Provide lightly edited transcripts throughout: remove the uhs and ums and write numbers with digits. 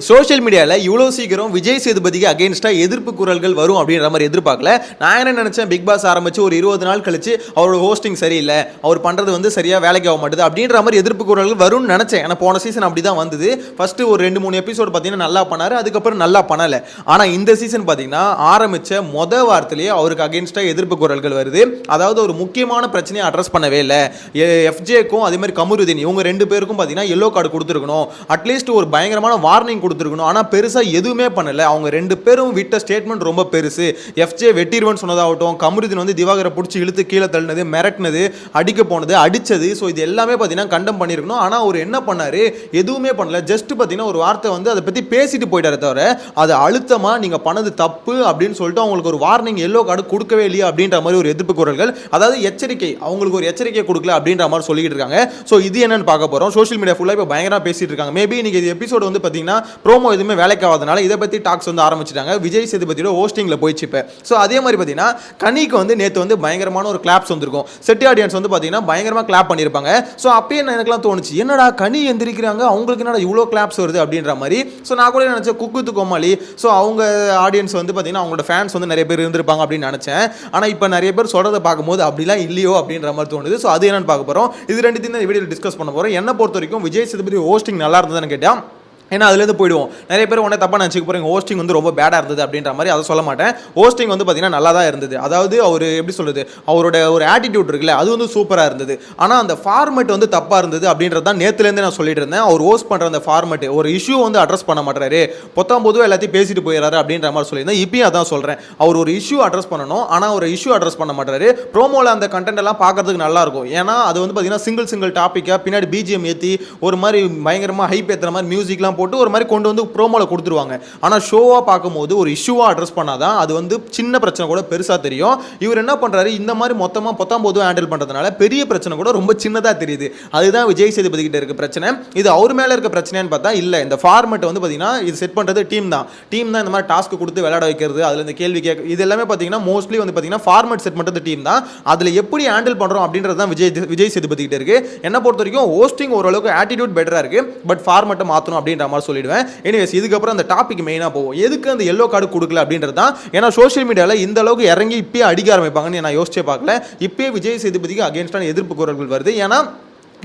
Social மீடியாவில் இவ்வளோ சீக்கிரம் விஜய் சேதுபதிக்கு அகேன்ஸ்டாக எதிர்ப்பு குரல்கள் வரும் அப்படின்ற மாதிரி எதிர்பார்க்கல. நான் என்ன நினச்சேன், பிக் பாஸ் ஆரம்பித்து ஒரு 20 நாள் கழிச்சு அவரோட ஹோஸ்டிங் சரியில்லை, அவர் பண்ணுறது வந்து சரியாக வேலைக்கு ஆக மாட்டுது அப்படின்ற மாதிரி எதிர்ப்பு குரல்கள் வரும்னு நினச்சேன். ஏன்னா போன சீசன் அப்படி தான் வந்தது. ஃபஸ்ட்டு ஒரு 2-3 எபிசோடு பார்த்தீங்கன்னா நல்லா பண்ணார், அதுக்கப்புறம் நல்லா பண்ணலை. ஆனால் இந்த சீசன் பார்த்தீங்கன்னா ஆரம்பித்த வாரத்திலேயே அவருக்கு அகேன்ஸ்டாக எதிர்ப்பு குரல்கள் வருது. அதாவது ஒரு முக்கியமான பிரச்சனையை அட்ரஸ் பண்ணவே இல்லை. எஃப்ஜேக்கும் அதே மாதிரி கமருதீன் இவங்க 2 பேருக்கும் பார்த்தீங்கன்னா எல்லோ கார்டு கொடுத்துருக்கணும், அட்லீஸ்ட் ஒரு பயங்கரமான வார்னிங் கொடுத்துருக்கணும். ஆனால் பெருசாக எதுவுமே பண்ணல. அவங்க 2 பேரும் விட்ட ஸ்டேட்மெண்ட் ரொம்ப பெருசு. எஃப்ஜே வெட்டிடுவன் சொன்னதாகட்டும், கமருதீன் வந்து திவாகரை பிடிச்சி இழுத்து கீழே தள்ளினது, மிரட்டினது, அடிக்க போனது, அடித்தது, ஸோ இது எல்லாமே பார்த்தீங்கன்னா கண்டம் பண்ணியிருக்கணும். ஆனால் அவர் என்ன பண்ணார், எதுவுமே பண்ணல. ஜஸ்ட் பார்த்தீங்கன்னா ஒரு வார்த்தை வந்து அதை பற்றி பேசிட்டு போயிட்டாரு தவிர அது அழுத்தமாக நீங்கள் பண்ணது தப்பு அப்படின்னு சொல்லிட்டு அவங்களுக்கு ஒரு வார்னிங் எல்லோ கார்டு கொடுக்கவே இல்லையா அப்படின்ற மாதிரி ஒரு எதிர்ப்பு குரல்கள், அதாவது எச்சரிக்கை, அவங்களுக்கு ஒரு எச்சரிக்கை கொடுக்கல அப்படின்ற மாதிரி சொல்லிட்டு இருக்காங்க. ஸோ இது என்னன்னு பார்க்க போகிறோம். சோஷியல் மீடியா ஃபுல்லாக இப்போ பயங்கரமாக பேசிட்டு இருக்காங்க. மேபி இன்னைக்கு இது எபிசோடு வந்து பார்த்தீங்கன்னா ப்ரோமோ எதுவுமே வேலைக்கு ஆகாதனால இதை பற்றி டாக்ஸ் வந்து ஆரம்பிச்சிட்டாங்க. விஜய் சேதுபதியோட ஹோஸ்டிங்கில் போயிடுச்சு இப்போ. ஸோ அதே மாதிரி பார்த்தீங்கன்னா கனிக்கு வந்து நேற்று வந்து பயங்கரமான ஒரு கிளாப்ஸ் வந்திருக்கும். செட்டி ஆடியன்ஸ் வந்து பார்த்தீங்கன்னா பயங்கரமாக கிளாப் பண்ணியிருப்பாங்க. ஸோ அப்பயே எனக்குலாம் தோணுச்சு, என்னடா கனி எந்திரிக்கிறாங்க, அவங்களுக்கு என்னடா இவ்வளோ கிளாப்ஸ் வருது அப்படின்ற மாதிரி. ஸோ நான் கூட நினச்சேன் குக்குத்து கோமாளி, ஸோ அவங்க ஆடியன்ஸ் வந்து பார்த்தீங்கன்னா அவங்களோட ஃபேன்ஸ் வந்து நிறைய பேர் இருந்திருப்பாங்க அப்படின்னு நினச்சேன். ஆனால் இப்போ நிறைய பேர் சொல்கிறத பார்க்கும்போது அப்படிலாம் இல்லையோ அப்படின்ற மாதிரி தோணுது. ஸோ அது என்னன்னு பார்க்க போகிறோம். இது ரெண்டுத்தையும் தான் வீடியோவில் டிஸ்கஸ் பண்ண போகிறோம். என்ன பொறுத்த வரைக்கும் விஜய் சேதுபதி ஹோஸ்டிங் நல்லா இருந்ததுன்னு கேட்டால், ஏன்னா அதுலேருந்து போயிடுவோம். நிறைய பேர் உடனே தப்பாக நினச்சிக்க போகிறீங்க, ஹோஸ்டிங் வந்து ரொம்ப பேடாக இருந்தது அப்படின்ற மாதிரி. அதை சொல்ல மாட்டேன். ஹோஸ்டிங் வந்து பார்த்தீங்கன்னா நல்லா தான் இருந்தது. அதாவது அவர் எப்படி சொல்கிறது, அவரோட ஒரு ஆட்டிடியூட் இருக்குல்ல, அது வந்து சூப்பராக இருந்தது. ஆனால் அந்த ஃபார்மெட் வந்து தப்பாக இருந்தது அப்படின்றது தான் நேற்றுலேருந்து நான் சொல்லிட்டு இருந்தேன். அவர் ஹோஸ்ட் பண்ணுற அந்த ஃபார்மெட், ஒரு இஷ்யூ வந்து அட்ரஸ் பண்ண மாட்டாரு, பொதுவாக எல்லாத்தையும் பேசிட்டு போயிடறாரு அப்படின்ற மாதிரி சொல்லியிருந்தேன். இப்பயும் அதான் சொல்கிறேன், அவர் ஒரு இஷ்யூ அட்ரஸ் பண்ணணும், ஆனால் ஒரு இஷ்யூ அட்ரஸ் பண்ண மாட்டாரு. ப்ரோமோவில் அந்த கண்டென்ட் எல்லாம் பார்க்கறதுக்கு நல்லா இருக்கும். ஏன்னா அது வந்து பார்த்தீங்கன்னா சிங்கிள் டாப்பிக்காக பின்னாடி பிஜிஎம் ஏற்றி ஒரு மாதிரி பயங்கரமாக ஹைப் ஏற்றுற மாதிரி மியூசிக்லாம் போட்டு ஒரு மாதிரி கொண்டு வந்து ப்ரோமோல கொடுத்துருவாங்க. ஆனால் ஷோவாக பார்க்கும்போது ஒரு இஷ்யூவாக அட்ரஸ் பண்ணாதான் அது வந்து சின்ன பிரச்சனை கூட பெருசாக தெரியும். இவர் என்ன பண்ணுறாரு, இந்த மாதிரி மொத்தமாக 19 ஹேண்டில் பண்ணுறதுனால பெரிய பிரச்சனை கூட ரொம்ப சின்னதாக தெரியுது. அதுதான் விஜய் சேதுபதி கிட்ட இருக்க பிரச்சனை. இது அவர் மேலே இருக்க பிரச்சனைன்னு பார்த்தா இல்லை. இந்த ஃபார்மெட் வந்து பார்த்தீங்கன்னா இது செட் பண்ணுறது டீம் தான் இந்த மாதிரி டாஸ்க் கொடுத்து விளையாட வைக்கிறது, அதில் இந்த கேள்வி கேட்க, இது எல்லாமே பார்த்தீங்கன்னா மோஸ்ட்லி வந்து பார்த்தீங்கன்னா ஃபார்மெட் செட் பண்ணுறது டீம் தான். அதில் எப்படி ஹேண்டில் பண்ணுறோம் அப்படின்றது தான் விஜய் சேதுபதி கிட்ட இருக்கு. என்ன பொறுத்த வரைக்கும் ஹோஸ்டிங் ஓரளவுக்கு ஆட்டிடியூட் பெட்டராக இருக்கு, பட் ஃபார்மெட்டை மாற்றணும் அப்படின்ற மாதிரி சொல்லிடுவேன். எனிவேஸ், இதுக்கப்புறம் அந்த டாபிக் மெயினாக போவோம். எதுக்கு அந்த எல்லோ கார்டு கொடுக்கல அப்படின்றது தான். ஏன்னா சோஷியல் மீடியாவில் இந்த அளவுக்கு இறங்கி இப்பயே அடிக்க ஆரம்பிப்பாங்கன்னு நான் யோசிச்சே பார்க்கல. இப்பயே விஜய் சேதுபதிக்கு அகேன்ஸ்டான எதிர்ப்பு குரல்கள் வருது. ஏன்னா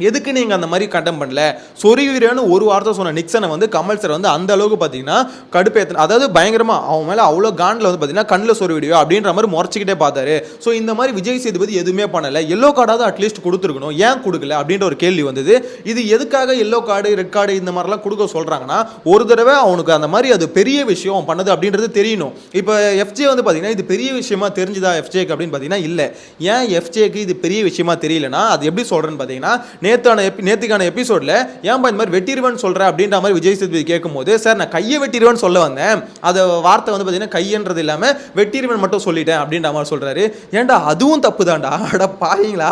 எதுக்கு நீங்கள் அந்த மாதிரி கண்டம் பண்ணல, சொருவீரன்னு ஒரு வார்த்தை சொன்ன நிக்சனை வந்து கமல் சார் வந்து அந்த அளவுக்கு பார்த்தீங்கன்னா கடுப்பேற்ற, அதாவது பயங்கரமாக அவன் மேலே அவ்வளோ காண்டில் வந்து பார்த்தீங்கன்னா கண்ணில் சொருவிடியோ அப்படின்ற மாதிரி முறைச்சிக்கிட்டே பார்த்தாரு. ஸோ இந்த மாதிரி விஜய் சேதுபதி எதுவுமே பண்ணலை. எல்லோ கார்டாவது அட்லீஸ்ட் கொடுத்துருக்கணும், ஏன் கொடுக்கல அப்படின்ற ஒரு கேள்வி வந்தது. இது எதுக்காக எல்லோ கார்டு ரெட் கார்டு இந்த மாதிரிலாம் கொடுக்க சொல்கிறாங்கன்னா, ஒரு தடவை அவனுக்கு அந்த மாதிரி அது பெரிய விஷயம் அவன் பண்ணது அப்படின்றது தெரியணும். இப்போ எஃப்ஜே வந்து பார்த்தீங்கன்னா இது பெரிய விஷயமா தெரிஞ்சுதா எஃப்ஜேக்கு அப்படின்னு பார்த்தீங்கன்னா இல்லை. ஏன் எஃப்ஜேக்கு இது பெரிய விஷயமா தெரியலனா, அது எப்படி சொல்கிறேன்னு பார்த்தீங்கன்னா, நேற்றுக்கான எபிசோடில் ஏன்பா இந்த மாதிரி வெட்டிடுவேன்னு சொல்கிறேன் அப்படின்ற மாதிரி விஜய் சேதுபதி கேட்கும்போது, சார் நான் கையை வெட்டிடுவேன்னு சொல்ல வந்தேன், அதை வார்த்தை வந்து பார்த்தீங்கன்னா கையன்றது இல்லாமல் வெட்டிடுவேன் மட்டும் சொல்லிட்டேன் அப்படின்ற மாதிரி சொல்கிறாரு. ஏன்டா அதுவும் தப்பு தான்டா, அட பாருங்களா,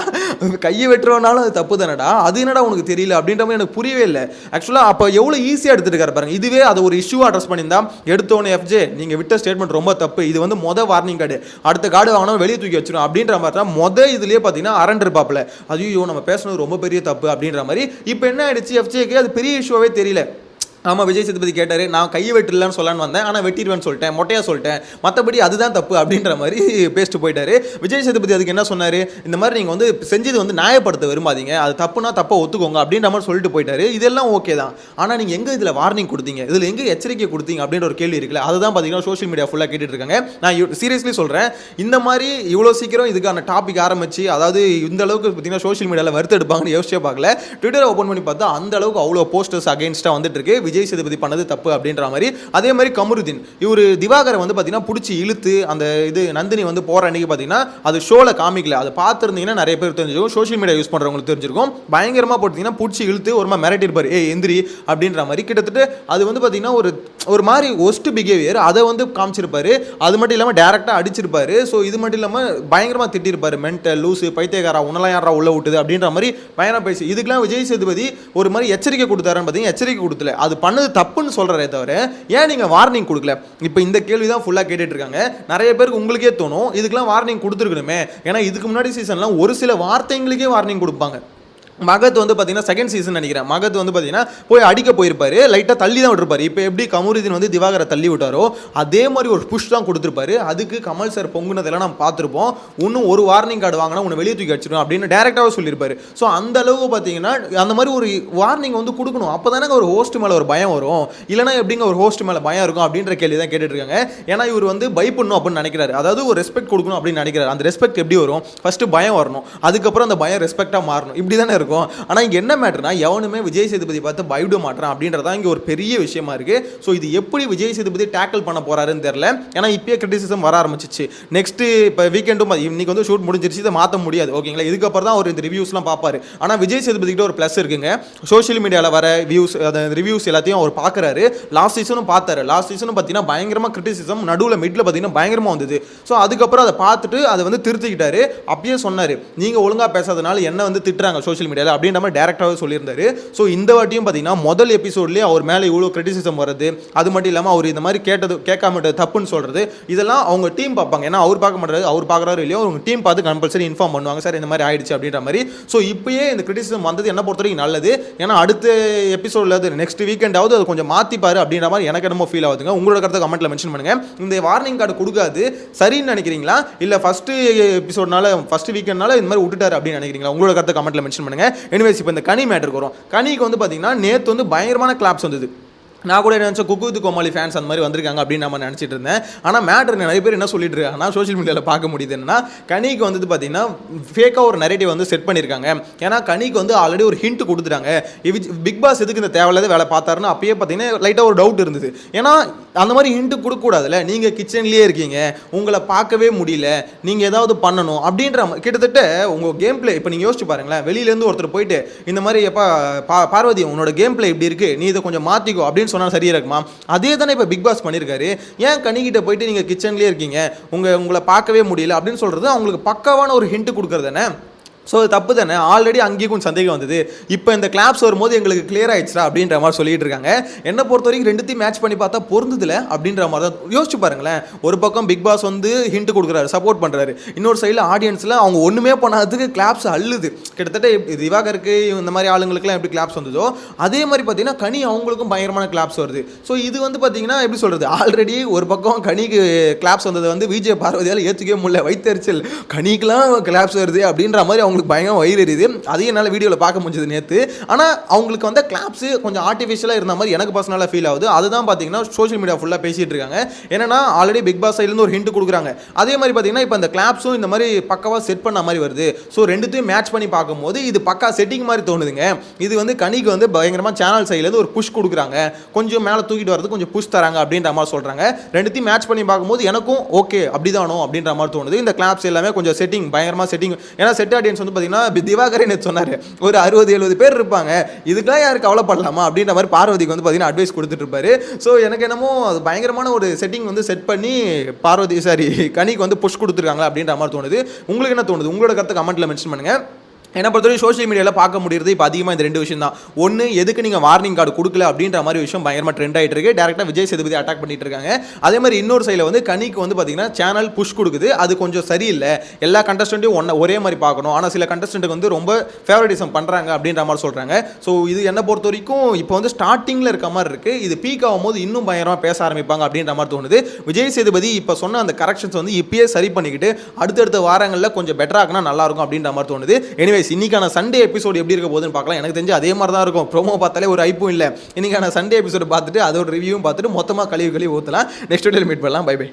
கையை வெட்டுறவனாலும் அது தப்பு தானடா, அது என்னடா உனக்கு தெரியல அப்படின்ற மாதிரி எனக்கு புரியவே இல்லை. ஆக்சுவலாக அப்போ எவ்வளோ ஈஸியாக எடுத்துருக்காரு பாருங்க. இதுவே அது ஒரு இஷ்யூ அட்ரஸ் பண்ணியிருந்தா, எடுத்தோன்னே எஃப்ஜே நீங்கள் விட்ட ஸ்டேட்மெண்ட் ரொம்ப தப்பு, இது வந்து வார்னிங் கார்டு, அடுத்த கார்டு வாங்கினா வெளியே தூக்கி வச்சிடும் அப்படின்ற மாதிரி தான் இதுலேயே பார்த்தீங்கன்னா அரண்டிருப்பாப்பில். ஐயோ நம்ம பேசுனது ரொம்ப பெரிய தப்பு அப்படின்ற மாதிரி. இப்போ என்ன ஆயிடுச்சு, எஃப்ஜேக்கு அது பெரிய இஷ்யூவே தெரியல. ஆமாம், விஜய் சேதுபதி கேட்டார், நான் கையை வெட்டிடலான்னு சொல்லலான்னு வந்தேன், ஆனால் வெட்டிடுவேன்னு சொல்லிட்டேன், மொட்டையாக சொல்லிட்டேன், மற்றபடி அதுதான் தப்பு அப்படின்ற மாதிரி பேசிட்டு போயிட்டாரு. விஜய் சேதுபதி அதுக்கு என்ன சொன்னார், இந்த மாதிரி நீங்கள் வந்து செஞ்சது வந்து நியாயப்படுத்த விரும்பாதீங்க, அது தப்புனா தப்பை ஒத்துக்கோங்க அப்படின்ற மாதிரி சொல்லிட்டு போயிட்டாரு. இதெல்லாம் ஓகே தான், ஆனால் நீங்கள் எங்கே இதில் வார்னிங் கொடுத்தீங்க, இதில் எங்கே எச்சரிக்கை கொடுத்தீங்க அப்படின்ற ஒரு கேள்வி இருக்குல்ல. அதுதான் பார்த்தீங்கன்னா சோஷியல் மீடியா ஃபுல்லாக கேட்டுட்டு இருக்காங்க. நான் சீரியஸ்லி சொல்கிறேன், இந்த மாதிரி இவ்வளோ சீக்கிரம் இதுக்கான டாபிக் ஆரம்பிச்சு, அதாவது இந்த அளவுக்கு பார்த்தீங்கன்னா சோஷியல் மீடியாவில் வருத்த எடுப்பாங்கன்னு யோசிச்சே பார்க்கல. ட்விட்டரை ஓப்பன் பண்ணி பார்த்தா அந்த அளவுக்கு அவ்வளோ போஸ்டர்ஸ் அகேன்ஸ்டாக வந்துட்டு இருக்கு, விஜய் சேதுபதி பண்ணது தப்பு அப்படின்ற மாதிரி. அதே மாதிரி கமருதீன் இவர் திவாகரை வந்து பார்த்தீங்கன்னா பிடிச்சி இழுத்து அந்த இது நந்தினி வந்து போற அன்னைக்கு பார்த்தீங்கன்னா அது ஷோவில் காமிக்கல. அதை பார்த்துருந்தீங்கன்னா நிறைய பேர் தெரிஞ்சிருக்கும், சோஷியல் மீடியா யூஸ் பண்ணுறவங்களுக்கு தெரிஞ்சிருக்கும். பயங்கரமாக போட்டிங்கன்னா பிடிச்சி இழுத்து ஒரு மாதிரி மிரட்டிருப்பார், எந்திரி அப்படின்ற மாதிரி. கிட்டத்தட்ட அது வந்து பார்த்தீங்கன்னா ஒரு மாதிரி ஒஸ்ட் பிஹேவியர், அதை வந்து காமிச்சிருப்பாரு. அது மட்டும் இல்லாமல் டேரெக்டாக அடிச்சிருப்பாரு. ஸோ இது மட்டும் இல்லாமல் பயங்கரமாக திட்டிருப்பாரு, மென்டல் லூஸு, பைத்தியக்காரா, உன்னெல்லாம் யாரா உள்ள விட்டுது அப்படின்ற மாதிரி பயங்கரம் பேசி. இதுக்கெல்லாம் விஜய் சேதுபதி ஒரு மாதிரி எச்சரிக்கை கொடுத்தாருன்னு பார்த்தீங்கன்னா எச்சரிக்கை கொடுத்துல, அது பண்ணது தப்புன்னு சொல்கிறதே தவிர ஏன் நீங்கள் வார்னிங் கொடுக்கல. இப்போ இந்த கேள்வி தான் ஃபுல்லாக கேட்டுட்டு இருக்காங்க. நிறைய பேருக்கு உங்களுக்கே தோணும் இதுக்கெல்லாம் வார்னிங் கொடுத்துருக்கணுமே, ஏன்னா இதுக்கு முன்னாடி சீசன்லாம் ஒரு சில வார்த்தைங்களுக்கே வார்னிங் கொடுப்பாங்க. மகத் வந்து பார்த்தீங்கன்னா செகண்ட் சீசன் நினைக்கிறேன். மகத் வந்து பார்த்தீங்கன்னா போய் அடிக்க போயிருப்பாரு, லைட்டாக தள்ளி தான் விட்டுருப்பாரு. இப்போ எப்படி கமருதீன் வந்து திவாகரை தள்ளி விட்டாரோ அதே மாதிரி ஒரு புஷ் தான் கொடுத்துருப்பாரு. அதுக்கு கமல் சார் பொங்குனதெல்லாம் நம்ம பார்த்துருப்போம். இன்னும் ஒரு வார்னிங் கார்டு வாங்கினா உன்னை வெளியே தூக்கி அடிச்சிடும் அப்படின்னு டேரெக்டாகவே சொல்லியிருப்பாரு. ஸோ அந்த அளவுக்கு பார்த்தீங்கன்னா அந்த மாதிரி ஒரு வார்னிங் வந்து கொடுக்கணும். அப்போ தானே ஒரு ஹோஸ்ட் மேலே ஒரு பயம் வரும். இல்லைனா எப்படிங்க ஒரு ஹோஸ்ட் மேலே பயம் இருக்கும் அப்படின்ற கேள்வி தான் கேட்டுட்டு இருக்காங்க. ஏன்னா இவர் வந்து பயப்படணும் அப்படின்னு நினைக்கிறாரு, அதாவது ஒரு ரெஸ்பெக்ட் கொடுக்கணும் அப்படின்னு நினைக்கிறாரு. அந்த ரெஸ்பெக்ட் எப்படி வரும்? ஃபர்ஸ்ட் பயம் வரணும், அதுக்கப்புறம் அந்த பயம் ரெஸ்பெக்டாக மாறணும். இப்படி தானே இருக்கும். ஆனால் இங்கே என்ன மேட்டர்னா எவனுமே விஜய் சேதுபதி பார்த்து பயப்பட மாட்டான் அப்படின்றதான் இங்கே ஒரு பெரிய விஷயமா இருக்கு. ஸோ இது எப்படி விஜய் சேதுபதி டேக்கிள் பண்ண போறாருன்னு தெரியல. ஏன்னா இப்பயே கிரிட்டிசிசம் வர ஆரம்பிச்சிச்சு. நெக்ஸ்ட் இப்போ வீக்கெண்டும் இன்னைக்கு வந்து ஷூட் முடிஞ்சிருச்சு, இதை மாற்ற முடியாது. ஓகேங்களா, இதுக்கப்புறம் தான் அவர் இந்த ரிவ்யூஸ்லாம் பார்ப்பாரு. ஆனால் விஜய் சேதுபதி கிட்ட ஒரு ப்ளஸ் இருக்குங்க. சோஷியல் மீடியாவில் வர வியூஸ், அந்த ரிவ்யூஸ் எல்லாத்தையும் அவர் பார்க்குறாரு. லாஸ்ட் சீசனும் பார்த்தாரு. லாஸ்ட் சீசனும் பார்த்தீங்கன்னா பயங்கரமாக கிரிட்டிசிசம் நடுவில் மிடில் பார்த்தீங்கன்னா பயங்கரமாக வந்தது. ஸோ அதுக்கப்புறம் அதை பார்த்துட்டு அதை வந்து திருத்திக்கிட்டாரு. அப்பயே சொன்னார், நீங்கள் ஒழுங்காக பேசாதனால என்ன வந்து திட்டுறாங்க சோஷியல் மீடியாவில் அப்படின்ற மாதிரி டேரக்டாகவே சொல்லியிருந்தாரு. ஸோ இந்த வாட்டியும் பார்த்தீங்கன்னா முதல் எபிசோட்லேயே அவர் மேலே இவ்வளோ கிரிட்டிசிசம் வருது, அது மட்டும் இல்லாமல் அவர் இந்த மாதிரி கேட்காம தப்புன்னு சொல்கிறது, இதெல்லாம் அவங்க டீம் பார்ப்பாங்க. ஏன்னா அவர் பார்க்க மாட்டாரு, அவர் பார்க்குறாரு இல்லையோ அவங்க டீம் பார்த்து கம்பல்சரி இன்ஃபார்ம் பண்ணுவாங்க, சார் இந்த மாதிரி ஆயிடுச்சு அப்படின்ற மாதிரி. ஸோ இப்பயே இந்த கிரிட்டிசிசம் வந்தது என்ன பொறுத்த வரைக்கும் நல்லது. ஏன்னா அடுத்த எபிசோடில் அது நெக்ஸ்ட் வீக்கெண்டாவது அது கொஞ்சம் மாற்றிப்பாரு அப்படின்ற மாதிரி எனக்கு என்னமோ ஃபீல் ஆகுதுங்க. உங்களோட கருத்தை கமெண்ட்ல மென்ஷன் பண்ணுங்க. இந்த வார்னிங் கார்டு கொடுக்காது சரின்னு நினைக்கிறீங்களா, இல்லை ஃபர்ஸ்ட் எபிசோட்னால ஃபர்ஸ்ட் வீக்கெண்ட்னால இந்த மாதிரி விட்டுட்டாரு அப்படின்னு நினைக்கிறீங்களா? உங்களோட கருத்தை கமெண்ட்ல மென்ஷன் பண்ணுங்க. எனிவேஸ் இப்போ இந்த கனி மேட்டருக்கு வரும். கனிக்கு வந்து பார்த்தீங்கன்னா நேற்று வந்து பயங்கரமான கிளாப்ஸ் வந்தது. நான் கூட நினச்சேன் குக்கு வித் கோமாளி ஃபேன்ஸ் அந்த மாதிரி வந்திருக்காங்க அப்படின்னு நம்ம நினச்சிட்டு இருந்தேன். ஆனால் மேட்ரு நிறைய பேர் என்ன சொல்லிட்டு இருக்காங்கன்னா சோஷியல் மீடியாவில் பார்க்க முடியுது என்னன்னா, கனிக்கு வந்து பார்த்தீங்கன்னா ஃபேக்காக ஒரு நரேட்டிவ் வந்து செட் பண்ணியிருக்காங்க. ஏன்னா கனிக்கு வந்து ஆல்ரெடி ஒரு ஹிண்ட் கொடுத்துட்டாங்க. பிக் பாஸ் எதுக்கு இந்த தேவையில்லாத வேலை பார்த்தாருன்னு அப்பயே பார்த்தீங்கன்னா லைட்டாக ஒரு டவுட் இருந்தது. ஏன்னா அந்த மாதிரி ஹிண்ட் கொடுக்கக்கூடாதுல்ல, நீங்கள் கிச்சன்லேயே இருக்கீங்க, உங்களை பார்க்கவே முடியல, நீங்கள் ஏதாவது பண்ணணும் அப்படின்ற கிட்டத்தட்ட உங்கள் கேம் பிளே இப்போ நீங்கள் யோசிச்சு பாருங்களேன். வெளியிலேருந்து ஒருத்தர் போயிட்டு இந்த மாதிரி எப்போ பார்வதி உன்னோட கேம் பிளே இப்படி இருக்குது, நீ இதை கொஞ்சம் மாற்றிக்கோ அப்படின்னு சொன்னால் சரியா இருக்குமா? அதே தானே இப்போ பிக் பாஸ் பண்ணியிருக்காரு. ஏன் கனிக்கிட்ட போயிட்டு நீங்கள் கிச்சன்லேயே இருக்கீங்க, உங்களை பார்க்கவே முடியல அப்படின்னு சொல்கிறது அவங்களுக்கு பக்காவான ஒரு ஹிண்ட் கொடுக்குறது தானே. ஸோ அது தப்பு தானே. ஆல்ரெடி அங்கேயும் கொஞ்சம் சந்தேகம் வந்தது, இப்போ இந்த கிளாப்ஸ் வரும்போது எங்களுக்கு கிளியர் ஆயிடுச்சா அப்படின்ற மாதிரி சொல்லிட்டு இருக்காங்க. என்னை பொறுத்த வரைக்கும் ரெண்டுத்தையும் மேட்ச் பண்ணி பார்த்தா பொருந்துதில்ல அப்படின்ற மாதிரி தான். யோசிச்சு பாருங்களேன், ஒரு பக்கம் பிக் பாஸ் வந்து ஹிண்ட் கொடுக்குறாரு, சப்போர்ட் பண்ணுறாரு, இன்னொரு சைடில் ஆடியன்ஸில் அவங்க ஒன்றுமே பண்ணாததுக்கு கிளாப்ஸ் அள்ளுது. கிட்டத்தட்ட திவாகருக்கு இந்த மாதிரி ஆளுங்களுக்குலாம் எப்படி கிளாப்ஸ் வந்ததோ அதே மாதிரி பார்த்தீங்கன்னா கனி அவங்களுக்கும் பயங்கரமான கிளாப்ஸ் வருது. ஸோ இது வந்து பார்த்தீங்கன்னா எப்படி சொல்கிறது, ஆல்ரெடி ஒரு பக்கம் கனிக்கு கிளாப்ஸ் வந்தது வந்து விஜய் பார்வதியால் ஏற்றுக்கவே முடியல, வைத்தறிச்சல், கனிக்கெலாம் கிளாப்ஸ் வருது அப்படின்ற மாதிரி அவங்களுக்கு பயங்கரம் வயிறு எரியுது. அதையும் என்னால் வீடியோவில் பார்க்க முடிஞ்சது நேற்று. ஆனால் அவங்களுக்கு வந்து கிளாப்ஸு கொஞ்சம் ஆர்டிஃபிஷியலாக இருந்த மாதிரி எனக்கு பர்சனலாக ஃபீல் ஆகுது. அதுதான் பார்த்தீங்கன்னா சோஷியல் மீடியா ஃபுல்லாக பேசிகிட்டு இருக்காங்க. ஏன்னா ஆல்ரெடி பிக் பாஸ் சைட்லேருந்து ஒரு ஹிண்ட் கொடுக்குறாங்க. அதே மாதிரி பார்த்தீங்கன்னா இப்போ இந்த கிளாப்ஸும் இந்த மாதிரி பக்காவாக செட் பண்ண மாதிரி வருது. ஸோ ரெண்டுத்தையும் மேட்ச் பண்ணி பார்க்கும்போது இது பக்கா செட்டிங் மாதிரி தோணுதுங்க. இது வந்து கனிக்கு வந்து பயங்கரமாக சேனல் சைட்லேருந்து ஒரு புஷ் கொடுக்குறாங்க, கொஞ்சம் மேலே தூக்கிட்டு வரது கொஞ்சம் புஷ் தராங்க அப்படின்ற மாதிரி சொல்கிறாங்க. ரெண்டுத்தையும் மேட்ச் பண்ணி பார்க்கும்போது எனக்கும் ஓகே அப்படிதானோ அப்படின்ற மாதிரி தோணுது. இந்த கிளாப்ஸ் எல்லாமே கொஞ்சம் செட்டிங் பயங்கரமாக செட்டிங். ஏன்னா செட் ஆடியன்ஸ் வந்து பார்த்தீங்கன்னா திவாகரே சொன்னார் ஒரு 60-70 பேர் இருப்பாங்க, இதுக்கெல்லாம் யாருக்கு கவலைப்படலாமா அப்படின்ற மாதிரி பார்வதிக்கு வந்து பார்த்தீங்கன்னா அட்வைஸ் கொடுத்துட்டு இருப்பாரு. ஸோ எனக்கு என்னமோ அது பயங்கரமான ஒரு செட்டிங் வந்து செட் பண்ணி கனிக்கு வந்து புஷ் கொடுத்துருக்காங்களா அப்படின்ற மாதிரி தோணுது. உங்களுக்கு என்ன தோணுது? உங்களோட கருத்தை கமெண்ட்டில் மென்ஷன் பண்ணுங்கள். என்ன பொறுத்தவரைக்கும் சோஷியல் மீடியாவில் பார்க்க முடியுது இப்போ அதிகமாக இந்த ரெண்டு விஷயம் தான். ஒன்று, எதுக்கு நீங்கள் வார்னிங் கார்டு கொடுக்கல அப்படின்ற மாதிரி விஷயம் பயங்கரமாக ட்ரெண்ட் ஆகிட்டு இருக்கு. டேரெக்டாக விஜய் சேதுபதி அட்டாக் பண்ணிட்டு இருக்காங்க. அதே மாதிரி இன்னொரு சைடில் வந்து கனிக்கு வந்து பார்த்தீங்கன்னா சேனல் புஷ் கொடுக்குது, அது கொஞ்சம் சரியில்லை. எல்லா கண்டஸ்டன்ட்டையும் ஒரே மாதிரி பார்க்கணும், ஆனால் சில கண்டஸ்டன்ட்டுக்கு வந்து ரொம்ப ஃபேவரட்டிசம் பண்ணுறாங்க அப்படின்ற மாதிரி சொல்கிறாங்க. ஸோ இது என்ன பொறுத்த வரைக்கும் இப்போ வந்து ஸ்டார்டிங்கில் இருக்க மாதிரி இருக்குது. இது பீக் ஆகும்போது இன்னும் பயங்கரமாக பேச ஆரம்பிப்பாங்க அப்படின்ற மாதிரி தோணுது. விஜய் சேதுபதி இப்போ சொன்ன அந்த கரெக்ஷன்ஸ் வந்து இப்பயே சரி பண்ணிக்கிட்டு அடுத்தடுத்த வாரங்களில் கொஞ்சம் பெட்டராகனா நல்லாயிருக்கும் அப்படின்ற மாதிரி தோணுது. எனிவேஸ் இன்னைக்கான சண்டே எபிசோடு எப்படி இருக்க போகுதுன்னு பார்க்கலாம். எனக்கு தெரிஞ்சு அதே மாதிரி தான் இருக்கும். ப்ரோமோ பார்த்தாலே ஒரு ஐப்பும் இல்லை. இன்னைக்கான சண்டே எபிசோடு பார்த்துட்டு அதோட ரிவ்யூவும் பார்த்துட்டு மொத்தமாக கழுவி ஊற்றலாம். நெக்ஸ்ட் வீடியோவில் மீட் பண்ணலாம். Bye by.